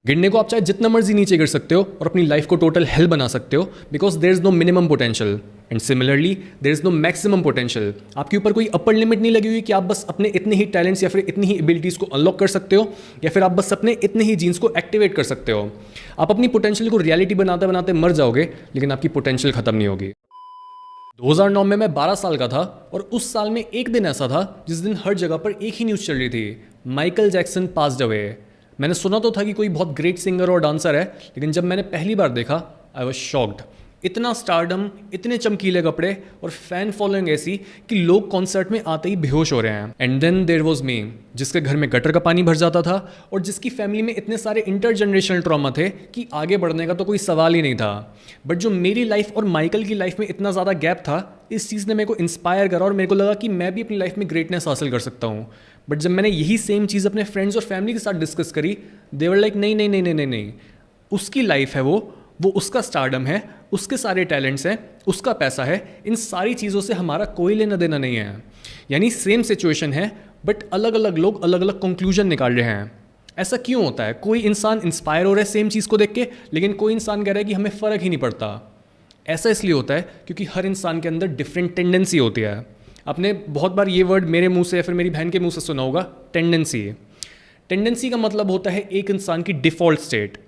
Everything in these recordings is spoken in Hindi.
गिरने को आप चाहे जितना मर्जी नीचे गिर सकते हो और अपनी लाइफ को टोटल हेल बना सकते हो, because there is no minimum potential and similarly there is no maximum potential. आपके ऊपर कोई अपर लिमिट नहीं लगी हुई कि आप बस अपने इतने ही टैलेंट्स या फिर इतनी ही एबिलिटीज़ को अनलॉक कर सकते हो या फिर आप बस अपने इतने ही जीन्स को एक्टिवेट कर सकते हो। आप अपनी पोटेंशियल को रियलिटी बनाते बनाते मर जाओगे, लेकिन आपकी पोटेंशियल खत्म नहीं होगी। 2009 में मैं 12 साल का था और उस साल में एक दिन ऐसा था जिस दिन हर जगह पर एक ही न्यूज़ चल रही थी, माइकल जैक्सन पास्ड अवे। मैंने सुना तो था कि कोई बहुत ग्रेट सिंगर और डांसर है, लेकिन जब मैंने पहली बार देखा आई वॉज शॉक्ड। इतना स्टारडम, इतने चमकीले कपड़े और फैन फॉलोइंग ऐसी कि लोग कॉन्सर्ट में आते ही बेहोश हो रहे हैं। And then there was me, जिसके घर में गटर का पानी भर जाता था और जिसकी फैमिली में इतने सारे इंटरजनरेशनल ट्रॉमा थे कि आगे बढ़ने का तो कोई सवाल ही नहीं था। बट जो मेरी लाइफ और माइकल की लाइफ में इतना ज़्यादा गैप था, इस चीज़ ने मेरे को इंस्पायर करा और मेरे को लगा कि मैं भी अपनी लाइफ में ग्रेटनेस हासिल कर सकता हूँ। बट जब मैंने यही सेम चीज़ अपने फ्रेंड्स और फैमिली के साथ डिस्कस करी, दे वर लाइक नहीं नहीं नहीं नहीं नहीं नहीं, उसकी लाइफ है वो उसका स्टारडम है, उसके सारे टैलेंट्स हैं, उसका पैसा है, इन सारी चीज़ों से हमारा कोई लेना देना नहीं है। यानी सेम सिचुएशन है बट अलग अलग लोग अलग अलग कंक्लूजन निकाल रहे हैं। ऐसा क्यों होता है? कोई इंसान इंस्पायर हो रहा है सेम चीज़ को देख के, लेकिन कोई इंसान कह रहा है कि हमें फ़र्क ही नहीं पड़ता। ऐसा इसलिए होता है क्योंकि हर इंसान के अंदर डिफरेंट टेंडेंसी होती है। आपने बहुत बार ये वर्ड मेरे मुंह से या फिर मेरी बहन के मुंह से सुना होगा, टेंडेंसी। टेंडेंसी का मतलब होता है एक इंसान की डिफ़ॉल्ट स्टेट,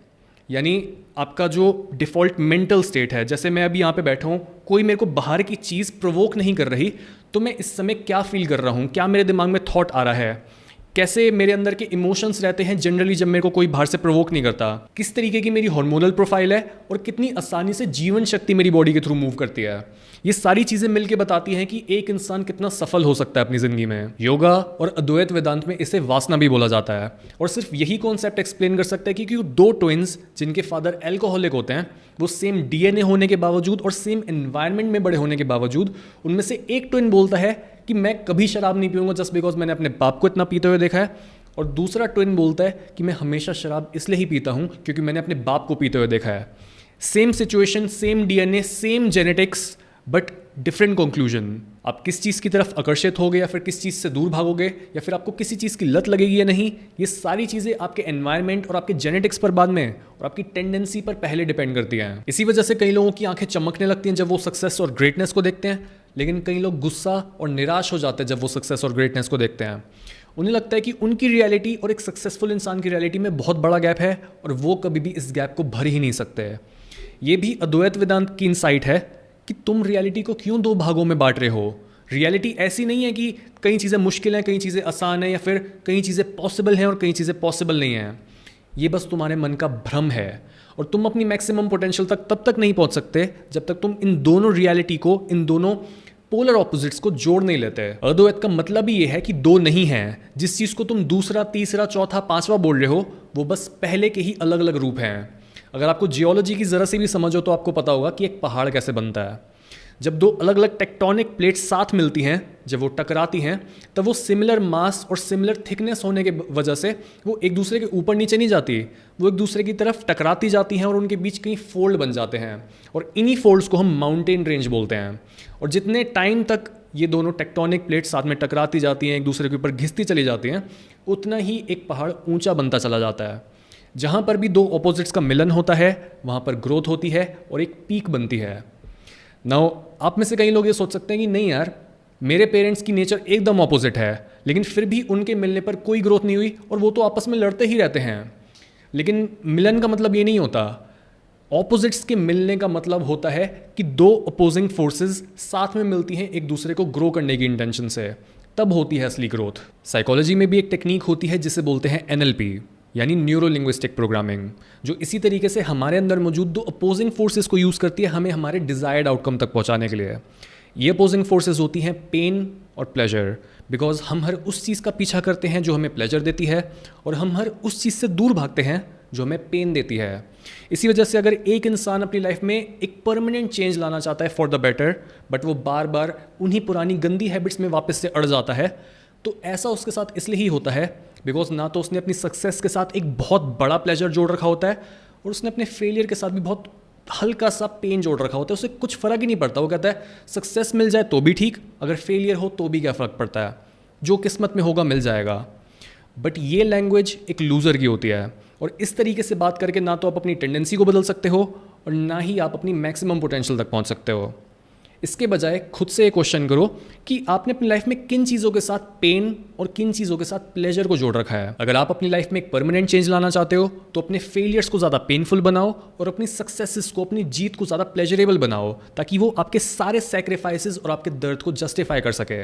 यानी आपका जो डिफ़ॉल्ट मेंटल स्टेट है। जैसे मैं अभी यहाँ पे बैठा हूँ, कोई मेरे को बाहर की चीज़ प्रोवोक नहीं कर रही, तो मैं इस समय क्या फील कर रहा हूँ, क्या मेरे दिमाग में थॉट आ रहा है, कैसे मेरे अंदर के इमोशंस रहते हैं जनरली जब मेरे को कोई बाहर से प्रोवोक नहीं करता, किस तरीके की मेरी हार्मोनल प्रोफाइल है और कितनी आसानी से जीवन शक्ति मेरी बॉडी के थ्रू मूव करती है। ये सारी चीज़ें मिलकर बताती हैं कि एक इंसान कितना सफल हो सकता है अपनी ज़िंदगी में। योगा और अद्वैत वेदांत में इसे वासना भी बोला जाता है और सिर्फ यही कॉन्सेप्ट एक्सप्लेन कर सकता है कि दो ट्विन्स जिनके फादर एल्कोहलिक होते हैं, वो सेम डीएनए होने के बावजूद और सेम एनवायरनमेंट में बड़े होने के बावजूद उनमें से एक ट्विन बोलता है कि मैं कभी शराब नहीं पीऊंगा जस्ट बिकॉज मैंने अपने बाप को इतना पीते हुए देखा है, और दूसरा ट्विन बोलता है कि मैं हमेशा शराब इसलिए ही पीता हूँ क्योंकि मैंने अपने बाप को पीते हुए देखा है। Same situation, same DNA, same genetics, but different conclusion. आप किस चीज़ की तरफ आकर्षित होगे या फिर किस चीज़ से दूर भागोगे या फिर आपको किसी चीज़ की लत लगेगी या नहीं, ये सारी चीज़ें आपके एनवायरनमेंट और आपके जेनेटिक्स पर बाद में और आपकी टेंडेंसी पर पहले डिपेंड करती हैं। इसी वजह से कई लोगों की आंखें चमकने लगती हैं जब वो सक्सेस और ग्रेटनेस को देखते हैं, लेकिन कई लोग गुस्सा और निराश हो जाते हैं जब वो सक्सेस और ग्रेटनेस को देखते हैं। उन्हें लगता है कि उनकी रियलिटी और एक सक्सेसफुल इंसान की रियलिटी में बहुत बड़ा गैप है और वो कभी भी इस गैप को भर ही नहीं सकते। ये भी अद्वैत वेदांत की इनसाइट है कि तुम रियलिटी को क्यों दो भागों में बांट रहे हो। रियलिटी ऐसी नहीं है कि कई चीज़ें मुश्किल हैं, कई चीज़ें आसान हैं या फिर कई चीज़ें पॉसिबल हैं और कई चीज़ें पॉसिबल नहीं हैं। ये बस तुम्हारे मन का भ्रम है और तुम अपनी मैक्सिमम पोटेंशियल तक तब तक नहीं पहुंच सकते जब तक तुम इन दोनों रियलिटी को, इन दोनों पोलर ऑपोजिट्स को जोड़ नहीं लेते। अद्वैत का मतलब ही ये है कि दो नहीं हैं। जिस चीज़ को तुम दूसरा, तीसरा, चौथा, पांचवा बोल रहे हो, वो बस पहले के ही अलग अलग रूप हैं। अगर आपको जियोलॉजी की ज़रा सी भी समझ हो तो आपको पता होगा कि एक पहाड़ कैसे बनता है। जब दो अलग अलग टेक्टोनिक प्लेट्स साथ मिलती हैं, जब वो टकराती हैं, तब वो सिमिलर मास और सिमिलर थिकनेस होने के वजह से वो एक दूसरे के ऊपर नीचे नहीं जाती, वो एक दूसरे की तरफ टकराती जाती हैं और उनके बीच कई फोल्ड बन जाते हैं और इन्हीं फोल्ड्स को हम माउंटेन रेंज बोलते हैं। और जितने टाइम तक ये दोनों टेक्टोनिक प्लेट्स साथ में टकराती जाती हैं, एक दूसरे के ऊपर घिसती चली जाती हैं, उतना ही एक पहाड़ ऊंचा बनता चला जाता है। जहाँ पर भी दो ऑपोजिट्स का मिलन होता है वहाँ पर ग्रोथ होती है और एक पीक बनती है। नाउ आप में से कई लोग ये सोच सकते हैं कि नहीं यार, मेरे पेरेंट्स की नेचर एकदम ऑपोजिट है, लेकिन फिर भी उनके मिलने पर कोई ग्रोथ नहीं हुई और वो तो आपस में लड़ते ही रहते हैं। लेकिन मिलन का मतलब ये नहीं होता। ऑपोजिट्स के मिलने का मतलब होता है कि दो अपोजिंग फोर्सेस साथ में मिलती हैं एक दूसरे को ग्रो करने की इंटेंशन से, तब होती है असली ग्रोथ। साइकोलॉजी में भी एक टेक्निक होती है जिसे बोलते हैं NLP, यानी न्यूरो लिंग्विस्टिक प्रोग्रामिंग, जो इसी तरीके से हमारे अंदर मौजूद दो अपोजिंग फोर्सेस को यूज़ करती है हमें हमारे डिज़ायर्ड आउटकम तक पहुंचाने के लिए। ये अपोजिंग फोर्सेस होती हैं पेन और प्लेजर, बिकॉज हम हर उस चीज़ का पीछा करते हैं जो हमें प्लेजर देती है और हम हर उस चीज़ से दूर भागते हैं जो हमें पेन देती है। इसी वजह से अगर एक इंसान अपनी लाइफ में एक परमानेंट चेंज लाना चाहता है फॉर द बेटर, बट वो बार बार उन्हीं पुरानी गंदी हैबिट्स में वापस से अड़ जाता है, तो ऐसा उसके साथ इसलिए ही होता है बिकॉज ना तो उसने अपनी सक्सेस के साथ एक बहुत बड़ा प्लेजर जोड़ रखा होता है और उसने अपने फेलियर के साथ भी बहुत हल्का सा पेन जोड़ रखा होता है। उसे कुछ फ़र्क ही नहीं पड़ता। वो कहता है सक्सेस मिल जाए तो भी ठीक, अगर फेलियर हो तो भी क्या फ़र्क पड़ता है, जो किस्मत में होगा मिल जाएगा। बट ये लैंग्वेज एक लूज़र की होती है। और इस तरीके से बात करके ना तो आप अपनी टेंडेंसी को बदल सकते हो और ना ही आप अपनी मैक्सिमम पोटेंशियल तक पहुंच सकते हो। इसके बजाय खुद से एक क्वेश्चन करो कि आपने अपनी लाइफ में किन चीज़ों के साथ पेन और किन चीज़ों के साथ प्लेजर को जोड़ रखा है। अगर आप अपनी लाइफ में एक परमानेंट चेंज लाना चाहते हो तो अपने फेलियर्स को ज़्यादा पेनफुल बनाओ और अपनी सक्सेसेस को, अपनी जीत को ज़्यादा प्लेजरेबल बनाओ, ताकि वो आपके सारे सेक्रीफाइसेस और आपके दर्द को जस्टिफाई कर सके।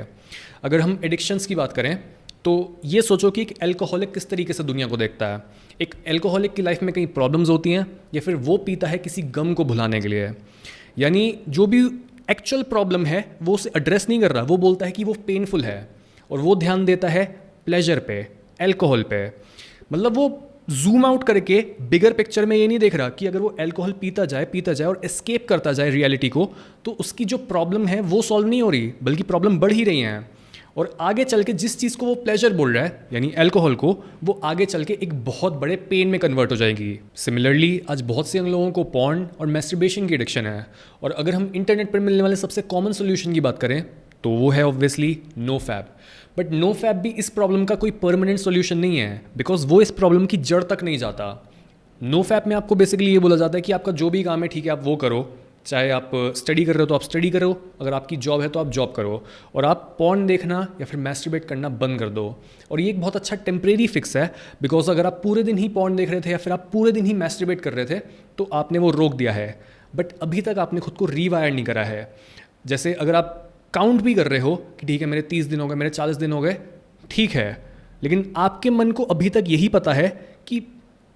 अगर हम एडिक्शंस की बात करें तो ये सोचो कि एक एल्कोहलिक किस तरीके से दुनिया को देखता है। एक एल्कोहलिक की लाइफ में कई प्रॉब्लम्स होती हैं या फिर वो पीता है किसी गम को भुलाने के लिए, यानी जो भी एक्चुअल प्रॉब्लम है वो उसे एड्रेस नहीं कर रहा, वो बोलता है कि वो पेनफुल है और वो ध्यान देता है प्लेजर पे, अल्कोहल पे। मतलब वो जूम आउट करके बिगर पिक्चर में ये नहीं देख रहा कि अगर वो अल्कोहल पीता जाए और एस्केप करता जाए रियलिटी को, तो उसकी जो प्रॉब्लम है वो सॉल्व नहीं हो रही, बल्कि प्रॉब्लम बढ़ ही रही हैं। और आगे चल के जिस चीज़ को वो प्लेजर बोल रहा है, यानी अल्कोहल को, वो आगे चल के एक बहुत बड़े पेन में कन्वर्ट हो जाएगी। सिमिलरली आज बहुत से लोगों को पॉर्न और मैस्टरबेशन की एडिक्शन है। और अगर हम इंटरनेट पर मिलने वाले सबसे कॉमन सोल्यूशन की बात करें तो वो है obviously no fap. But no fap भी इस प्रॉब्लम का कोई परमानेंट सोल्यूशन नहीं है, बिकॉज वो इस प्रॉब्लम की जड़ तक नहीं जाता। नो फैप में आपको बेसिकली ये बोला जाता है कि आपका जो भी काम है ठीक है आप वो करो, चाहे आप स्टडी कर रहे हो तो आप स्टडी करो, अगर आपकी जॉब है तो आप जॉब करो, और आप पॉर्न देखना या फिर मैस्टरबेट करना बंद कर दो। और ये एक बहुत अच्छा टेम्परेरी फिक्स है, बिकॉज अगर आप पूरे दिन ही पॉर्न देख रहे थे या फिर आप पूरे दिन ही मैस्टरबेट कर रहे थे तो आपने वो रोक दिया है, बट अभी तक आपने खुद को रीवायर नहीं करा है। जैसे अगर आप काउंट भी कर रहे हो कि ठीक है मेरे 30 दिन हो गए, मेरे 40 दिन हो गए, ठीक है, लेकिन आपके मन को अभी तक यही पता है कि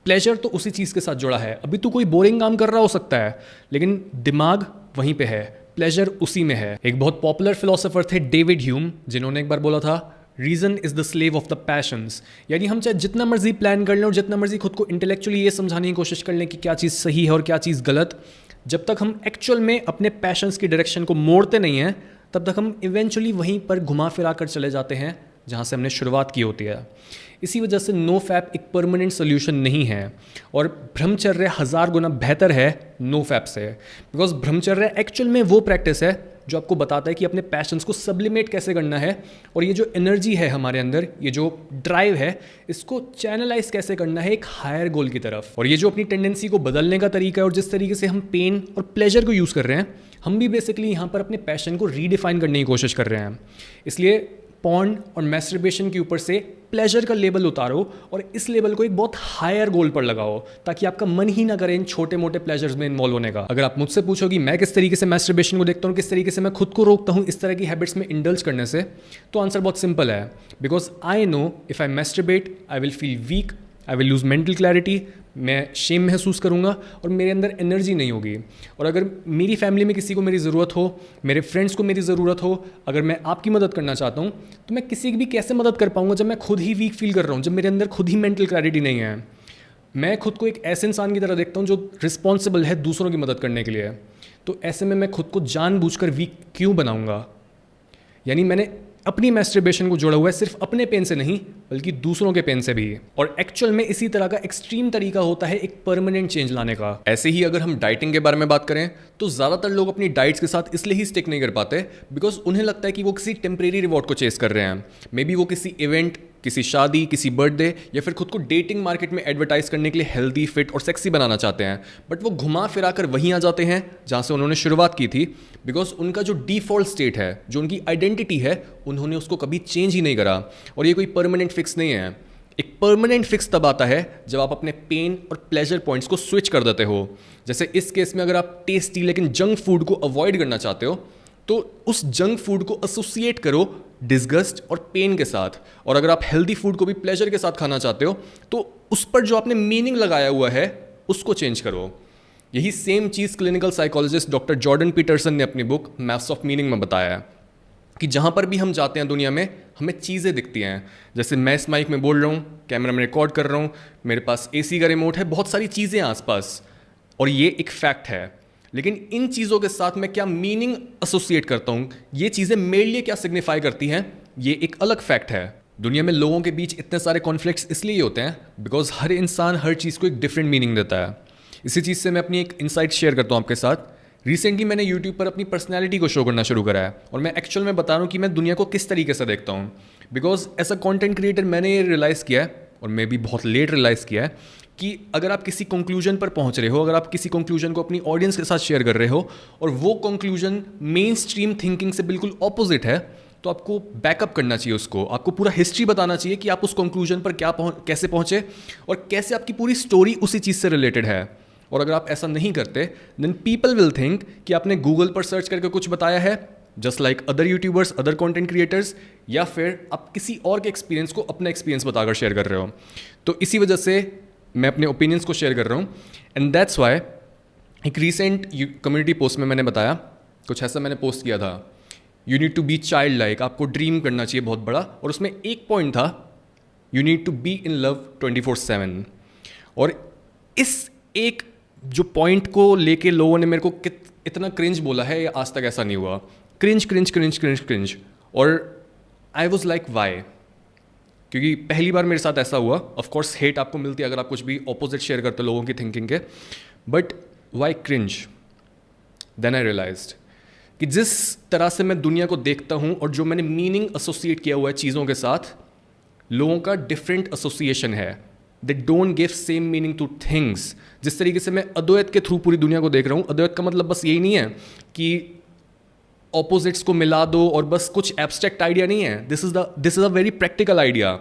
प्लेजर तो उसी चीज़ के साथ जुड़ा है। अभी तो कोई बोरिंग काम कर रहा हो सकता है, लेकिन दिमाग वहीं पे है, प्लेजर उसी में है। एक बहुत पॉपुलर फिलोसोफर थे डेविड ह्यूम, जिन्होंने एक बार बोला था reason is the slave of the passions. यानी हम चाहे जितना मर्जी प्लान कर लें और जितना मर्जी खुद को इंटेलेक्चुअली ये समझाने की कोशिश कर लें कि क्या चीज़ सही है और क्या चीज़ गलत, जब तक हम एक्चुअल में अपने पैशंस की डायरेक्शन को मोड़ते नहीं हैं तब तक हम इवेंचुअली वहीं पर घुमा फिरा कर चले जाते हैं जहाँ से हमने शुरुआत की होती है। इसी वजह से नो फैप एक परमानेंट सोल्यूशन नहीं है, और ब्रह्मचर्य 1000 गुना बेहतर है नो फैप से। बिकॉज ब्रह्मचर्य एक्चुअल में वो प्रैक्टिस है जो आपको बताता है कि अपने पैशंस को सब्लिमेट कैसे करना है, और ये जो एनर्जी है हमारे अंदर, ये जो ड्राइव है, इसको चैनलाइज कैसे करना है एक हायर गोल की तरफ। और ये जो अपनी टेंडेंसी को बदलने का तरीका है और जिस तरीके से हम पेन और प्लेजर को यूज़ कर रहे हैं, हम भी बेसिकली यहाँ पर अपने पैशन को रीडिफाइन करने की कोशिश कर रहे हैं। इसलिए पॉर्न और मैस्टरबेशन के ऊपर से प्लेजर का लेबल उतारो और इस लेबल को एक बहुत हायर गोल पर लगाओ, ताकि आपका मन ही ना करे इन छोटे मोटे प्लेजर्स में इन्वॉल्व होने का। अगर आप मुझसे पूछो कि मैं किस तरीके से मैस्टरबेशन को देखता हूँ, किस तरीके से मैं खुद को रोकता हूँ इस तरह की हैबिट्स में इंडल्ज करने से, तो आंसर बहुत सिंपल है। Because I know if I masturbate I will feel weak, I will lose mental clarity, मैं शेम महसूस करूंगा और मेरे अंदर एनर्जी नहीं होगी। और अगर मेरी फैमिली में किसी को मेरी ज़रूरत हो, मेरे फ्रेंड्स को मेरी ज़रूरत हो, अगर मैं आपकी मदद करना चाहता हूँ, तो मैं किसी की भी कैसे मदद कर पाऊंगा जब मैं खुद ही वीक फील कर रहा हूँ, जब मेरे अंदर खुद ही मेंटल क्लैरिटी नहीं है। मैं खुद को एक ऐसे इंसान की तरह देखता हूँ जो रिस्पॉन्सिबल है दूसरों की मदद करने के लिए। तो ऐसे में मैं खुद को जानबूझकर वीक क्यों बनाऊँगा? यानी मैंने अपनी मैस्टरबेशन को जोड़ा हुआ है सिर्फ अपने पेन से नहीं, बल्कि दूसरों के पेन से भी। और एक्चुअल में इसी तरह का एक्सट्रीम तरीका होता है एक परमानेंट चेंज लाने का। ऐसे ही अगर हम डाइटिंग के बारे में बात करें तो ज़्यादातर लोग अपनी डाइट्स के साथ इसलिए ही स्टिक नहीं कर पाते बिकॉज उन्हें लगता है कि वो किसी टेम्परेरी रिवॉर्ड को चेस कर रहे हैं। मे बी वो किसी इवेंट, किसी शादी, किसी बर्थडे या फिर खुद को डेटिंग मार्केट में एडवर्टाइज करने के लिए हेल्दी, फिट और सेक्सी बनाना चाहते हैं, बट वो घुमा फिरा कर वहीं आ जाते हैं जहाँ से उन्होंने शुरुआत की थी। बिकॉज उनका जो डिफ़ॉल्ट स्टेट है, जो उनकी आइडेंटिटी है, उन्होंने उसको कभी चेंज ही नहीं करा। और ये कोई परमानेंट फिक्स नहीं है। एक परमानेंट फिक्स तब आता है जब आप अपने पेन और प्लेजर पॉइंट्स को स्विच कर देते हो। जैसे इस केस में अगर आप टेस्टी लेकिन जंक फूड को अवॉइड करना चाहते हो तो उस जंक फूड को एसोसिएट करो डिस्गस्ट और पेन के साथ, और अगर आप हेल्दी फूड को भी प्लेजर के साथ खाना चाहते हो तो उस पर जो आपने मीनिंग लगाया हुआ है उसको चेंज करो। यही सेम चीज़ clinical psychologist doctor Jordan Peterson ने अपनी बुक मैप्स ऑफ मीनिंग में बताया है कि जहाँ पर भी हम जाते हैं दुनिया में हमें चीज़ें दिखती हैं। जैसे मैं इस माइक में बोल रहा हूँ, कैमरा में रिकॉर्ड कर रहा हूँ, मेरे पास एसी का रिमोट है, बहुत सारी चीज़ें आसपास, और ये एक फैक्ट है। लेकिन इन चीज़ों के साथ मैं क्या मीनिंग एसोसिएट करता हूँ, ये चीज़ें मेरे लिए क्या सिग्निफाई करती हैं, ये एक अलग फैक्ट है। दुनिया में लोगों के बीच इतने सारे कॉन्फ्लिक्ट्स इसलिए होते हैं बिकॉज हर इंसान हर चीज़ को एक डिफरेंट मीनिंग देता है। इसी चीज़ से मैं अपनी एक इंसाइट शेयर करता हूँ आपके साथ। रिसेंटली मैंने यूट्यूब पर अपनी पर्सनैलिटी को शो करना शुरू करा है और मैं एक्चुअल में बता रहा हूँ कि मैं दुनिया को किस तरीके से देखता हूँ। Because as a content creator मैंने ये रियलाइज़ किया है, और मैं भी बहुत लेट रियलाइज़ किया है, कि अगर आप किसी कंक्लूजन पर पहुंच रहे हो, अगर आप किसी कंक्लूजन को अपनी ऑडियंस के साथ शेयर कर रहे हो और वो कंक्लूजन मेन स्ट्रीम थिंकिंग से बिल्कुल ऑपोजिट है, तो आपको बैकअप करना चाहिए उसको, आपको पूरा हिस्ट्री बताना चाहिए कि आप उस कंक्लूजन पर कैसे पहुंचे और कैसे आपकी पूरी स्टोरी उसी चीज़ से रिलेटेड है। और अगर आप ऐसा नहीं करते देन पीपल विल थिंक कि आपने गूगल पर सर्च करके कुछ बताया है, just like other YouTubers, other content creators, या फिर आप किसी और के एक्सपीरियंस को अपना एक्सपीरियंस बताकर शेयर कर रहे हो। तो इसी वजह से मैं अपने ओपिनियंस को शेयर कर रहा हूँ। एंड दैट्स वाई एक रीसेंट कम्युनिटी पोस्ट में मैंने बताया, कुछ ऐसा मैंने पोस्ट किया था, you need to be child like, आपको ड्रीम करना चाहिए बहुत बड़ा। और उसमें एक पॉइंट था, you need to be in love 24/7। और इस एक जो पॉइंट को लेके लोगों ने मेरे को इतना क्रिंज बोला है, या आज तक ऐसा नहीं हुआ। Cringe cringe cringe cringe cringe. और आई वॉज लाइक वाई, क्योंकि पहली बार मेरे साथ ऐसा हुआ। ऑफ कोर्स हेट आपको मिलती है अगर आप कुछ भी ऑपोजिट शेयर करते हो लोगों की थिंकिंग के, but why cringe? Then I realised कि जिस तरह से मैं दुनिया को देखता हूँ और जो मैंने मीनिंग एसोसिएट किया हुआ है चीज़ों के साथ, लोगों का डिफरेंट एसोसिएशन है। They don't give same meaning two things. जिस तरीके से मैं अद्वैत के थ्रू पूरी दुनिया को देख रहा हूँ, अद्वैत का मतलब बस यही नहीं है कि ऑपोजिट्स को मिला दो और बस कुछ एब्स्ट्रैक्ट आइडिया नहीं है। This is a very practical idea.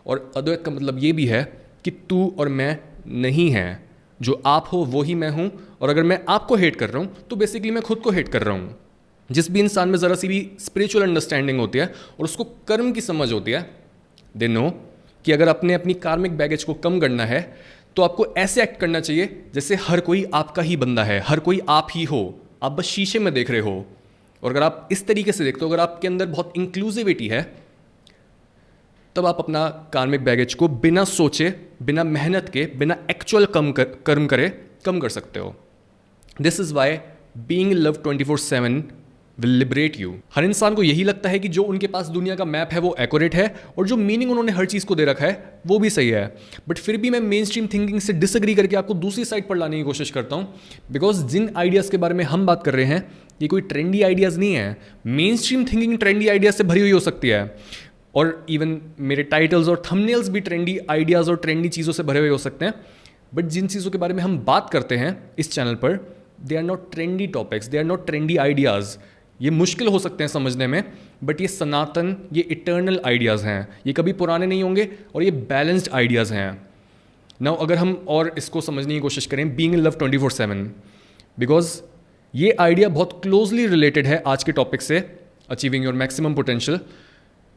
और अद्वैत का मतलब ये भी है कि तू और मैं नहीं हैं, जो आप हो वो ही मैं हूँ। और अगर मैं आपको हेट कर रहा हूँ तो बेसिकली मैं खुद को हेट कर रहा हूँ। जिस भी इंसान में ज़रा सी भी स्पिरिचुअल अंडरस्टैंडिंग होती है और उसको कर्म की समझ होती है, दे नो कि अगर आपने अपनी कार्मिक बैगेज को कम करना है तो आपको ऐसे एक्ट करना चाहिए जैसे हर कोई आपका ही बंदा है, हर कोई आप ही हो, आप बस शीशे में देख रहे हो। और अगर आप इस तरीके से देखते हो, अगर आपके अंदर बहुत इंक्लूसिविटी है, तब आप अपना कार्मिक बैगेज को बिना सोचे, बिना मेहनत के, बिना एक्चुअल कर्म करे कम कर सकते हो। This is why being in love 24/7 will liberate you. हर इंसान को यही लगता है कि जो उनके पास दुनिया का मैप है वो एक्यूरेट है और जो मीनिंग उन्होंने हर चीज़ को दे रखा है वो भी सही है। बट फिर भी मैं मेन स्ट्रीम थिंकिंग से डिसएग्री करके आपको दूसरी साइड पर लाने की कोशिश करता हूँ, बिकॉज जिन आइडियाज़ के बारे में हम बात कर रहे हैं ये कोई ट्रेंडी आइडियाज़ नहीं है। Main stream thinking trendy ideas से भरी हुई हो सकती है, और इवन मेरे टाइटल्स और थंबनेल्स भी ट्रेंडी आइडियाज़ और ट्रेंडी चीज़ों से भरे हुए हो सकते हैं। बट जिन चीज़ों के बारे में हम बात करते हैं इस चैनल पर, they are not trendy topics, they are not trendy ideas. ये मुश्किल हो सकते हैं समझने में, बट ये सनातन, ये इटर्नल आइडियाज़ हैं, ये कभी पुराने नहीं होंगे और ये बैलेंस्ड आइडियाज़ हैं। नाउ अगर हम और इसको समझने की कोशिश करें, बीइंग इन लव 24/7, बिकॉज ये आइडिया बहुत क्लोजली रिलेटेड है आज के टॉपिक से, achieving your maximum potential.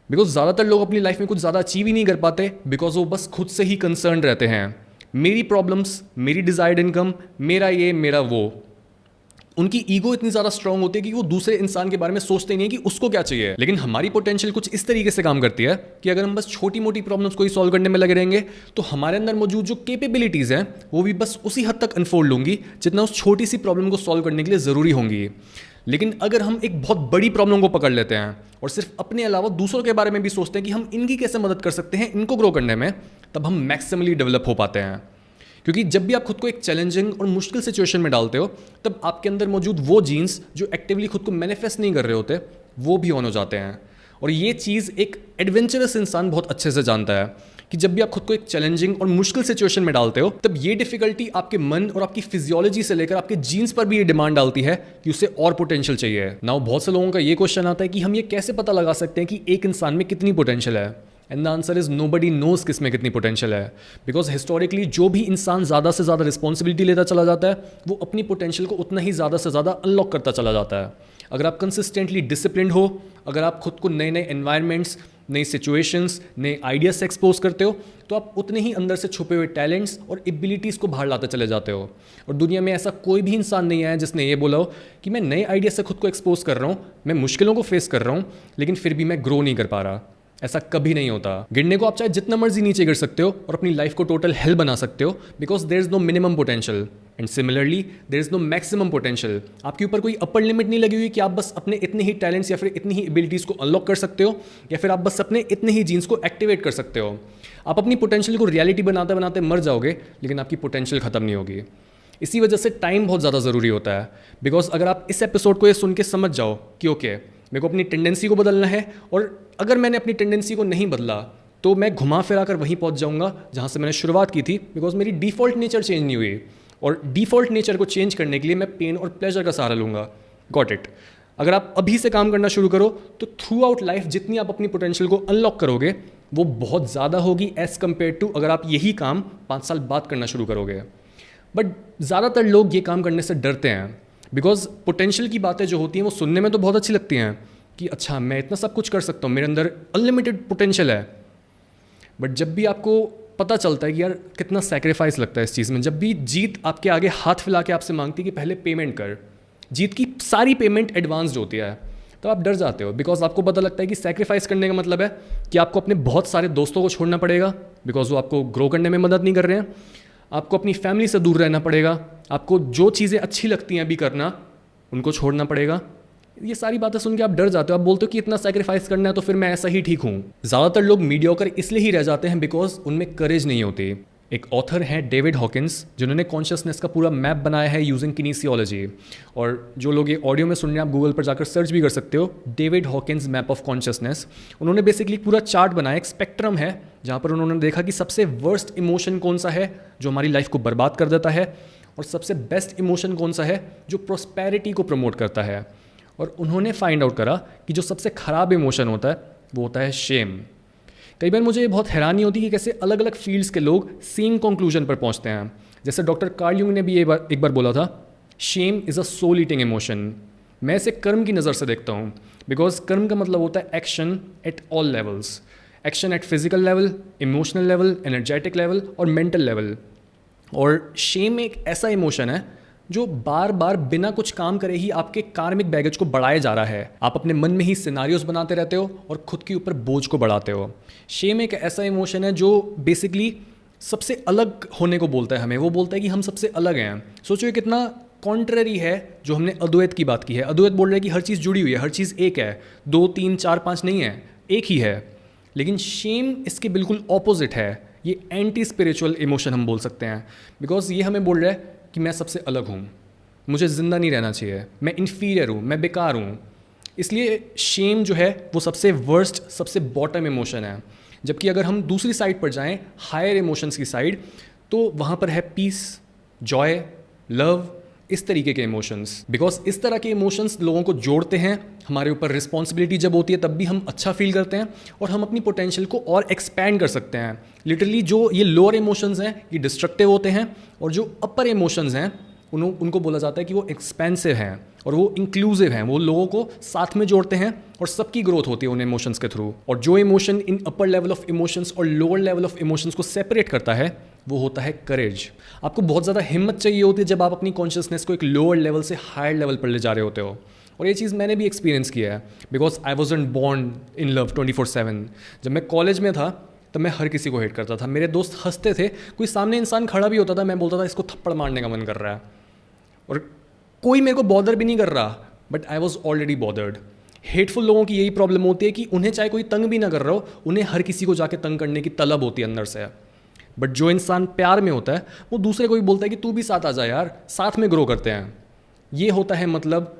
Because ज़्यादातर लोग अपनी लाइफ में कुछ ज़्यादा अचीव ही नहीं कर पाते, बिकॉज वो बस खुद से ही कंसर्न रहते हैं। मेरी प्रॉब्लम्स, मेरी डिज़ायर्ड इनकम, मेरा ये, मेरा वो। उनकी ईगो इतनी ज़्यादा स्ट्रांग होती है कि वो दूसरे इंसान के बारे में सोचते नहीं है कि उसको क्या चाहिए। लेकिन हमारी पोटेंशियल कुछ इस तरीके से काम करती है कि अगर हम बस छोटी मोटी प्रॉब्लम्स को ही सॉल्व करने में लगे रहेंगे तो हमारे अंदर मौजूद जो कैपेबिलिटीज़ हैं वो भी बस उसी हद तक अनफोल्ड होंगी जितना उस छोटी सी प्रॉब्लम को सॉल्व करने के लिए ज़रूरी होंगी। लेकिन अगर हम एक बहुत बड़ी प्रॉब्लम को पकड़ लेते हैं और सिर्फ अपने अलावा दूसरों के बारे में भी सोचते हैं कि हम इनकी कैसे मदद कर सकते हैं इनको ग्रो करने में, तब हम मैक्सिमली डेवलप हो पाते हैं। क्योंकि जब भी आप खुद को एक चैलेंजिंग और मुश्किल सिचुएशन में डालते हो, तब आपके अंदर मौजूद वो जीन्स जो एक्टिवली खुद को मैनिफेस्ट नहीं कर रहे होते, वो भी ऑन हो जाते हैं। और ये चीज़ एक एडवेंचरस इंसान बहुत अच्छे से जानता है कि जब भी आप खुद को एक चैलेंजिंग और मुश्किल सिचुएशन में डालते हो, तब ये डिफिकल्टी आपके मन और आपकी फिजियोलॉजी से लेकर आपके जीन्स पर भी ये डिमांड डालती है कि उसे और पोटेंशियल चाहिए। नाउ बहुत से लोगों का ये क्वेश्चन आता है कि हम ये कैसे पता लगा सकते हैं कि एक इंसान में कितनी पोटेंशियल है। And the answer is nobody knows किस में कितनी पोटेंशियल है। बिकॉज हिस्टोरिकली जो भी इंसान ज़्यादा से ज़्यादा रिस्पॉन्सिबिलिटी लेता चला जाता है, वो अपनी पोटेंशियल को उतना ही ज़्यादा से ज़्यादा अनलॉक करता चला जाता है। अगर आप कंसिस्टेंटली डिसिप्लिन्ड हो, अगर आप खुद को नए नए एनवायरनमेंट्स, नई सिचुएशंस, नए आइडियाज से एक्सपोज करते हो, तो आप उतने ही अंदर से छुपे हुए टैलेंट्स और एबिलिटीज़ को बाहर लाते चले जाते हो। और दुनिया में ऐसा कोई भी इंसान नहीं आया जिसने ये बोला हो कि मैं नए आइडिया से खुद को एक्सपोज कर रहा हूँ, मैं मुश्किलों को फेस कर रहा हूँ, लेकिन फिर भी मैं ग्रो नहीं कर पा रहा। ऐसा कभी नहीं होता। गिरने को आप चाहे जितना मर्जी नीचे गिर सकते हो और अपनी लाइफ को टोटल हेल बना सकते हो, because there is no minimum potential and similarly there is no maximum potential. आपके ऊपर कोई अपर लिमिट नहीं लगी हुई कि आप बस अपने इतने ही टैलेंट्स या फिर इतनी ही एबिलिटीज़ को अनलॉक कर सकते हो, या फिर आप बस अपने इतने ही जीन्स को एक्टिवेट कर सकते हो। आप अपनी पोटेंशियल को रियलिटी बनाते बनाते मर जाओगे, लेकिन आपकी पोटेंशियल खत्म नहीं होगी। इसी वजह से टाइम बहुत ज़्यादा ज़रूरी होता है। बिकॉज अगर आप इस एपिसोड को ये सुन के समझ जाओ कि ओके, मेरे को अपनी टेंडेंसी को बदलना है, और अगर मैंने अपनी टेंडेंसी को नहीं बदला तो मैं घुमा फिरा कर वहीं पहुंच जाऊंगा जहां से मैंने शुरुआत की थी, बिकॉज मेरी डिफ़ॉल्ट नेचर चेंज नहीं हुई। और डिफ़ॉल्ट नेचर को चेंज करने के लिए मैं पेन और प्लेजर का सहारा लूँगा। Got it. अगर आप अभी से काम करना शुरू करो तो थ्रू आउट लाइफ जितनी आप अपनी पोटेंशियल को अनलॉक करोगे वो बहुत ज़्यादा होगी एज़ कम्पेयर टू अगर आप यही काम 5 साल बाद करना शुरू करोगे। बट ज़्यादातर लोग ये काम करने से डरते हैं, बिकॉज पोटेंशियल की बातें जो होती हैं वो सुनने में तो बहुत अच्छी लगती हैं कि अच्छा मैं इतना सब कुछ कर सकता हूँ, मेरे अंदर अनलिमिटेड पोटेंशियल है। बट जब भी आपको पता चलता है कि यार कितना सेक्रीफाइस लगता है इस चीज़ में, जब भी जीत आपके आगे हाथ फैला के आपसे मांगती है कि पहले पेमेंट कर, जीत की सारी पेमेंट एडवांस्ड होती है, तो आप डर जाते हो। बिकॉज आपको पता लगता है कि सेक्रीफाइस करने का मतलब है कि आपको अपने बहुत सारे दोस्तों को छोड़ना पड़ेगा, बिकॉज वो आपको ग्रो करने में मदद नहीं कर रहे हैं। आपको अपनी फैमिली से दूर रहना पड़ेगा, आपको जो चीज़ें अच्छी लगती हैं अभी करना उनको छोड़ना पड़ेगा। ये सारी बातें सुन के आप डर जाते हो, आप बोलते हो कि इतना सेक्रीफाइस करना है तो फिर मैं ऐसा ही ठीक हूँ। ज़्यादातर लोग मीडियोकर इसलिए ही रह जाते हैं बिकॉज उनमें करेज नहीं होती। एक ऑथर हैं डेविड हॉकिंस, जिन्होंने कॉन्शियसनेस का पूरा मैप बनाया है यूजिंग किनेसियोलॉजी। और जो लोग ये ऑडियो में सुन रहे हैं आप गूगल पर जाकर सर्च भी कर सकते हो, David Hawkins map of consciousness. उन्होंने बेसिकली पूरा चार्ट बनाया, एक स्पेक्ट्रम है जहाँ पर उन्होंने देखा कि सबसे वर्स्ट इमोशन कौन सा है जो हमारी लाइफ को बर्बाद कर देता है, और सबसे बेस्ट इमोशन कौन सा है जो प्रोस्पेरिटी को प्रमोट करता है। और उन्होंने फाइंड आउट करा कि जो सबसे ख़राब इमोशन होता है वो होता है शेम। कई बार मुझे ये बहुत हैरानी होती है कि कैसे अलग अलग फील्ड्स के लोग सेम कंक्लूजन पर पहुंचते हैं। जैसे डॉक्टर कार्ल यूंग ने भी एक बार बोला था, shame is a soul eating emotion. मैं इसे कर्म की नज़र से देखता हूँ, बिकॉज कर्म का मतलब होता है action at all levels, action at physical level, emotional level, energetic level और मेंटल लेवल। और शेम एक ऐसा इमोशन है जो बार बार बिना कुछ काम करे ही आपके कार्मिक बैगेज को बढ़ाया जा रहा है। आप अपने मन में ही सिनारियोज बनाते रहते हो और खुद के ऊपर बोझ को बढ़ाते हो। शेम एक ऐसा इमोशन है जो बेसिकली सबसे अलग होने को बोलता है हमें। वो बोलता है कि हम सबसे अलग हैं। सोचो ये कितना कॉन्ट्ररी है जो हमने अद्वैत की बात की है। अद्वैत बोल रहा है कि हर चीज़ जुड़ी हुई है, हर चीज़ एक है, 2 3 4 5 नहीं है, एक ही है। लेकिन शेम इसके बिल्कुल ऑपोजिट है। ये एंटी स्पिरिचुअल इमोशन हम बोल सकते हैं, बिकॉज ये हमें बोल रहा है कि मैं सबसे अलग हूँ, मुझे ज़िंदा नहीं रहना चाहिए, मैं इन्फीरियर हूँ, मैं बेकार हूँ। इसलिए शेम जो है वो सबसे वर्स्ट, सबसे बॉटम इमोशन है। जबकि अगर हम दूसरी साइड पर जाएं, हायर इमोशंस की साइड, तो वहाँ पर है पीस, जॉय, लव, इस तरीके के इमोशंस। बिकॉज इस तरह के इमोशंस लोगों को जोड़ते हैं। हमारे ऊपर रिस्पॉन्सिबिलिटी जब होती है तब भी हम अच्छा फील करते हैं और हम अपनी पोटेंशियल को और एक्सपैंड कर सकते हैं। लिटरली जो ये लोअर इमोशंस हैं ये डिस्ट्रक्टिव होते हैं, और जो अपर इमोशंस हैं उनको बोला जाता है कि वो एक्सपेंसिव हैं और वो इंक्लूसिव हैं। वो लोगों को साथ में जोड़ते हैं और सबकी ग्रोथ होती है उन इमोशंस के थ्रू। और जो emotion in upper level of emotions और लोअर लेवल ऑफ इमोशंस को सेपरेट करता है वो होता है करेज। आपको बहुत ज़्यादा हिम्मत चाहिए होती है जब आप अपनी कॉन्शियसनेस को एक लोअर लेवल से हायर लेवल पर ले जा रहे होते हो। और ये चीज़ मैंने भी एक्सपीरियंस किया है, because I wasn't born in love 24/7। जब मैं कॉलेज में था तब मैं हर किसी को हेट करता था। मेरे दोस्त हंसते थे, कोई सामने इंसान खड़ा भी होता था, मैं बोलता था इसको थप्पड़ मारने का मन कर रहा है, और कोई मेरे को बॉदर भी नहीं कर रहा, but I was already bothered. Hateful लोगों की यही प्रॉब्लम होती है कि उन्हें चाहे कोई तंग भी ना कर रहा हो, उन्हें हर किसी को जाके तंग करने की तलब होती है अंदर से। बट जो इंसान प्यार में होता है वो दूसरे को भी बोलता है कि तू भी साथ आ जा यार, साथ में ग्रो करते हैं। ये होता है मतलब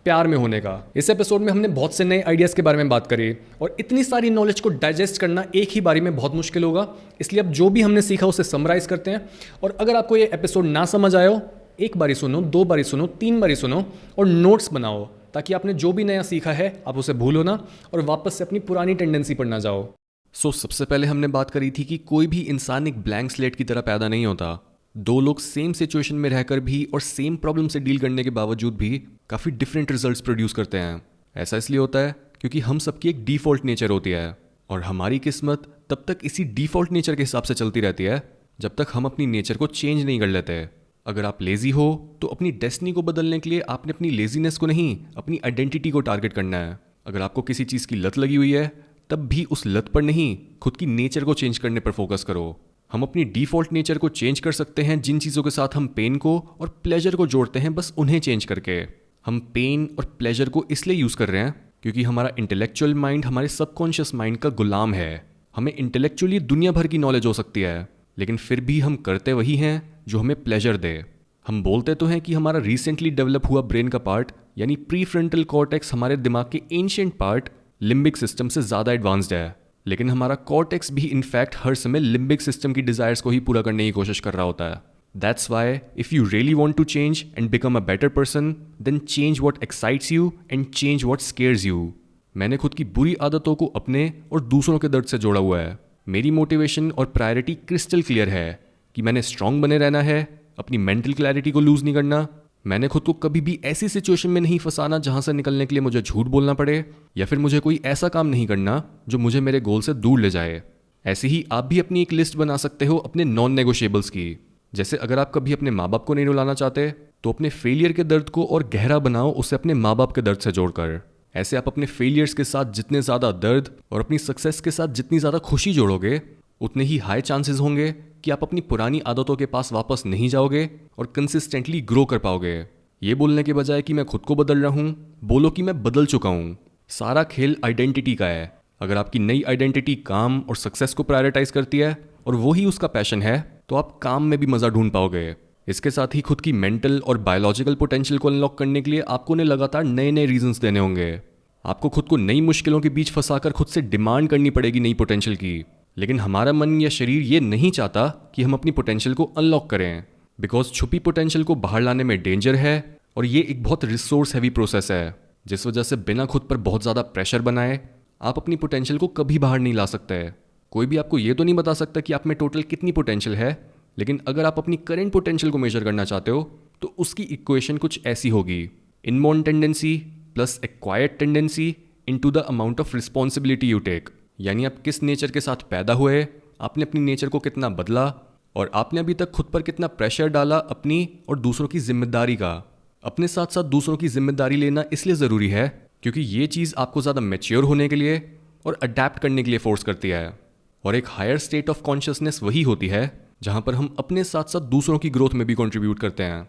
प्यार में होने का। इस एपिसोड में हमने बहुत से नए आइडियाज़ के बारे में बात करी, और इतनी सारी नॉलेज को डाइजेस्ट करना एक ही बारी में बहुत मुश्किल होगा। इसलिए अब जो भी हमने सीखा उसे समराइज़ करते हैं। और अगर आपको ये एपिसोड ना समझ आए हो, एक बारी सुनो, 2 बारी सुनो, 3 बारी सुनो और नोट्स बनाओ, ताकि आपने जो भी नया सीखा है आप उसे भूलो ना और वापस से अपनी पुरानी टेंडेंसी पर ना जाओ। सबसे पहले हमने बात करी थी कि कोई भी इंसान एक ब्लैंक स्लेट की तरह पैदा नहीं होता। 2 लोग सेम सिचुएशन में रहकर भी और सेम प्रॉब्लम से डील करने के बावजूद भी काफ़ी डिफरेंट रिजल्ट्स प्रोड्यूस करते हैं। ऐसा इसलिए होता है क्योंकि हम सबकी एक डिफ़ॉल्ट नेचर होती है, और हमारी किस्मत तब तक इसी डिफ़ॉल्ट नेचर के हिसाब से चलती रहती है जब तक हम अपनी नेचर को चेंज नहीं कर लेते। अगर आप लेज़ी हो तो अपनी डेस्टिनी को बदलने के लिए आपने अपनी लेजीनेस को नहीं, अपनी आइडेंटिटी को टारगेट करना है। अगर आपको किसी चीज़ की लत लगी हुई है तब भी उस लत पर नहीं, खुद की नेचर को चेंज करने पर फोकस करो। हम अपनी डिफ़ॉल्ट नेचर को चेंज कर सकते हैं जिन चीज़ों के साथ हम पेन को और प्लेजर को जोड़ते हैं, बस उन्हें चेंज करके। हम पेन और प्लेजर को इसलिए यूज़ कर रहे हैं क्योंकि हमारा इंटेलेक्चुअल माइंड हमारे सबकॉन्शियस माइंड का गुलाम है। हमें इंटेलेक्चुअली दुनिया भर की नॉलेज हो सकती है, लेकिन फिर भी हम करते वही हैं जो हमें प्लेजर दे। हम बोलते तो हैं कि हमारा रिसेंटली डेवलप हुआ ब्रेन का पार्ट यानी प्री फ्रंटल कॉर्टेक्स हमारे दिमाग के एंशिएंट पार्ट लिम्बिक सिस्टम से ज़्यादा एडवांस्ड है, लेकिन हमारा कॉर्टेक्स भी इनफैक्ट हर समय लिम्बिक सिस्टम की डिज़ायर्स को ही पूरा करने की कोशिश कर रहा होता है. That's why if you really want to change and become a better person, then change what excites you and change what scares you. मैंने खुद की बुरी आदतों को अपने और दूसरों के दर्द से जोड़ा हुआ है. मेरी मोटिवेशन और प्रायोरिटी क्रिस्टल क्लियर है कि मैंने स्ट्रांग बने रहना है, अपनी मेंटल क्लैरिटी को लूज़ नहीं करना. मैंने खुद को कभी भी ऐसी सिचुएशन में नहीं फंसाना जहां से निकलने के लिए मुझे झूठ बोलना पड़े, या फिर मुझे कोई ऐसा काम नहीं करना जो मुझे मेरे गोल से दूर ले जाए. ऐसे ही आप भी अपनी एक लिस्ट बना सकते हो अपने नॉन नेगोशिएबल्स की. जैसे अगर आप कभी अपने माँ बाप को नहीं रुलाना चाहते तो अपने फेलियर के दर्द को और गहरा बनाओ उसे अपने माँ बाप के दर्द से जोड़कर. ऐसे आप अपने फेलियर्स के साथ जितने ज़्यादा दर्द और अपनी सक्सेस के साथ जितनी ज़्यादा खुशी जोड़ोगे, उतने ही हाई चांसेस होंगे कि आप अपनी पुरानी आदतों के पास वापस नहीं जाओगे और कंसिस्टेंटली ग्रो कर पाओगे. ये बोलने के बजाय कि मैं खुद को बदल रहा हूँ, बोलो कि मैं बदल चुका हूँ. सारा खेल आइडेंटिटी का है. अगर आपकी नई आइडेंटिटी काम और सक्सेस को प्रायोरिटाइज करती है और वो ही उसका पैशन है, तो आप काम में भी मज़ा ढूंढ पाओगे. इसके साथ ही खुद की मेंटल और बायोलॉजिकल पोटेंशियल को अनलॉक करने के लिए आपको उन्हें लगातार नए नए रीजंस देने होंगे. आपको खुद को नई मुश्किलों के बीच फंसाकर खुद से डिमांड करनी पड़ेगी नई पोटेंशियल की. लेकिन हमारा मन या शरीर ये नहीं चाहता कि हम अपनी पोटेंशियल को अनलॉक करें, बिकॉज छुपी पोटेंशियल को बाहर लाने में डेंजर है और ये एक बहुत रिसोर्स हैवी प्रोसेस है, जिस वजह से बिना खुद पर बहुत ज़्यादा प्रेशर बनाए आप अपनी पोटेंशियल को कभी बाहर नहीं ला सकते. कोई भी आपको ये तो नहीं बता सकता कि आप में टोटल कितनी पोटेंशियल है, लेकिन अगर आप अपनी करेंट पोटेंशियल को मेजर करना चाहते हो तो उसकी इक्वेशन कुछ ऐसी होगी: inborn tendency plus acquired tendency into the amount of responsibility you take. यानी आप किस नेचर के साथ पैदा हुए, आपने अपनी नेचर को कितना बदला और आपने अभी तक खुद पर कितना प्रेशर डाला अपनी और दूसरों की जिम्मेदारी का. अपने साथ साथ दूसरों की जिम्मेदारी लेना इसलिए ज़रूरी है क्योंकि ये चीज़ आपको ज़्यादा मैच्योर होने के लिए और अडेप्ट करने के लिए फोर्स करती है. और एक हायर स्टेट ऑफ कॉन्शियसनेस वही होती है जहाँ पर हम अपने साथ साथ दूसरों की ग्रोथ में भी कंट्रीब्यूट करते हैं.